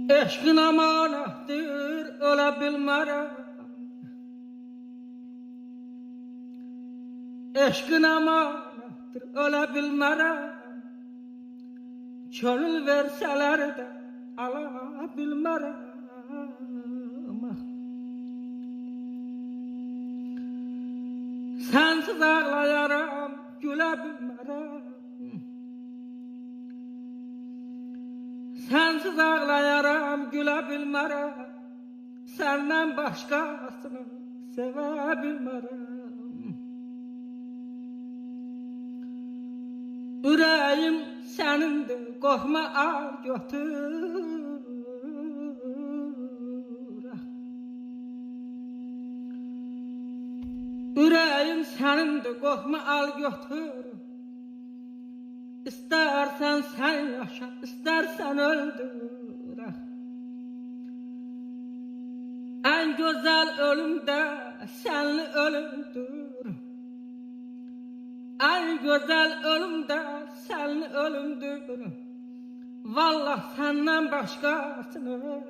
Eşkin amanattır, öle bilmərəm. Eşkin amanattır, öle bilmərəm. Könül versələr də ala bilmərəm. Sensiz ağlayaram, gülə bilmərəm. Sensiz ağlayaram, gülə bilmərəm. Səndən başqasını sevə bilmərəm. Ürəyim sənindir, qorxma al götür. Ürəyim sənindir, qorxma al götür. İstərsən sən yaşa, istərsən öldür. En güzel ölüm de senli ölümdür. En güzel ölüm de senli ölümdür. Vallahi senden başkasını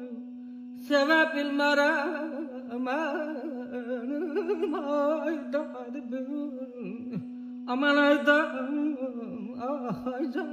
seve bilmərəm. Aman ayda, ah ayda.